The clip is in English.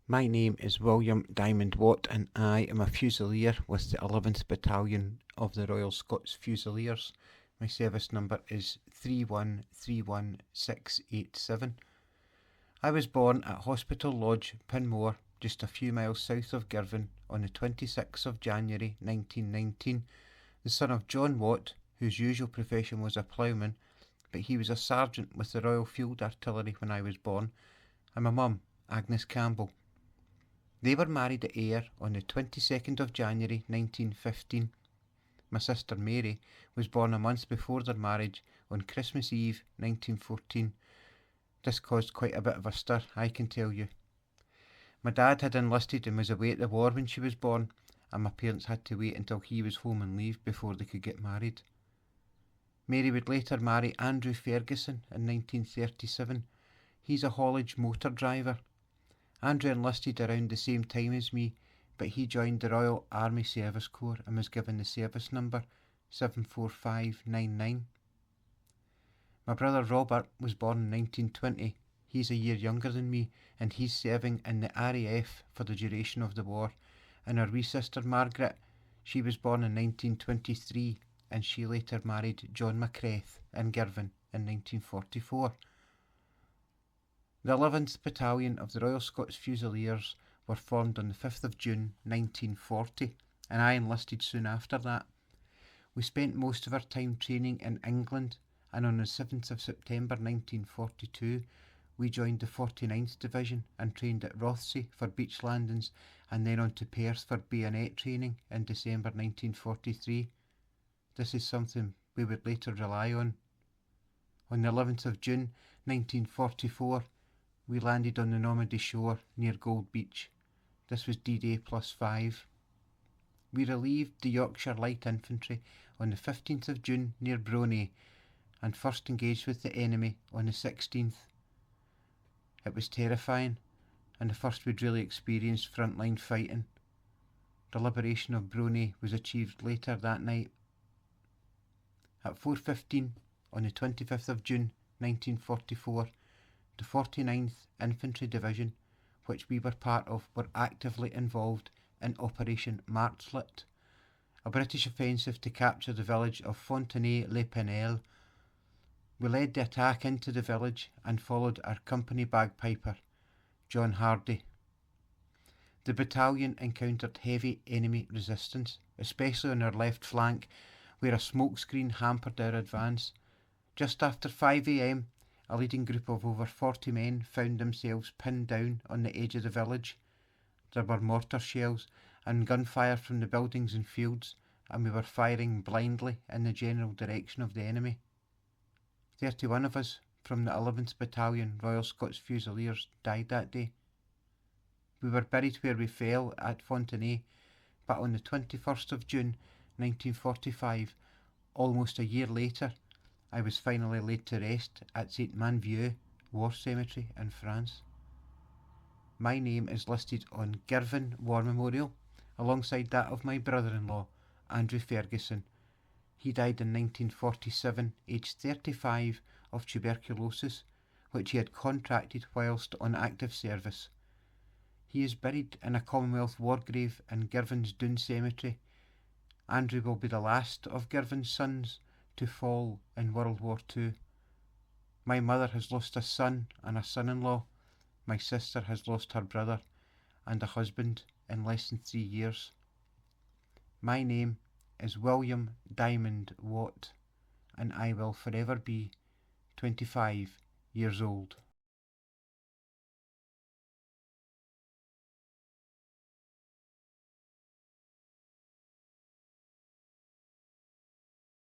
My name is William Diamond Watt and I am a Fusilier with the 11th Battalion of the Royal Scots Fusiliers. My service number is 3131687. I was born at Hospital Lodge, Pinmore, just a few miles south of Girvan, on the 26th of January 1919, the son of John Watt, whose usual profession was a ploughman, but he was a sergeant with the Royal Field Artillery when I was born, and my mum, Agnes Campbell. They were married at Ayr on the 22nd of January 1915. My sister Mary was born a month before their marriage on Christmas Eve 1914. This caused quite a bit of a stir, I can tell you. My dad had enlisted and was away at the war when she was born, and my parents had to wait until he was home and leave before they could get married. Mary would later marry Andrew Ferguson in 1937. He's a haulage motor driver. Andrew enlisted around the same time as me, but he joined the Royal Army Service Corps and was given the service number 74599. My brother Robert was born in 1920. He's a year younger than me, and he's serving in the RAF for the duration of the war. And our wee sister Margaret, she was born in 1923, and she later married John McCreth in Girvan in 1944. The 11th Battalion of the Royal Scots Fusiliers were formed on the 5th of June 1940, and I enlisted soon after that. We spent most of our time training in England, and on the 7th of September 1942 we joined the 49th Division and trained at Rothesay for beach landings, and then on to Perth for bayonet training in December 1943. This is something we would later rely on. On the 11th of June 1944 we landed on the Normandy shore near Gold Beach. This was D-Day +5. We relieved the Yorkshire Light Infantry on the 15th of June near Bronay and first engaged with the enemy on the 16th. It was terrifying, and the first we'd really experienced frontline fighting. The liberation of Bronay was achieved later that night. At 4:15 on the 25th of June 1944, the 49th Infantry Division, which we were part of, were actively involved in Operation Martlet, a British offensive to capture the village of Fontenay-le-Pinel. We led the attack into the village and followed our company bagpiper, John Hardy. The battalion encountered heavy enemy resistance, especially on our left flank, where a smokescreen hampered our advance. Just after 5 a.m, a leading group of over 40 men found themselves pinned down on the edge of the village. There were mortar shells and gunfire from the buildings and fields, and we were firing blindly in the general direction of the enemy. 31 of us from the 11th Battalion Royal Scots Fusiliers died that day. We were buried where we fell at Fontenay, but on the 21st of June 1945, almost a year later, I was finally laid to rest at St. Manvieu War Cemetery in France. My name is listed on Girvan War Memorial, alongside that of my brother-in-law, Andrew Ferguson. He died in 1947, aged 35, of tuberculosis, which he had contracted whilst on active service. He is buried in a Commonwealth war grave in Girvan's Doon Cemetery. Andrew will be the last of Girvan's sons to fall in World War II. My mother has lost a son and a son-in-law. My sister has lost her brother and a husband in less than 3 years. My name is William Diamond Watt, and I will forever be 25 years old.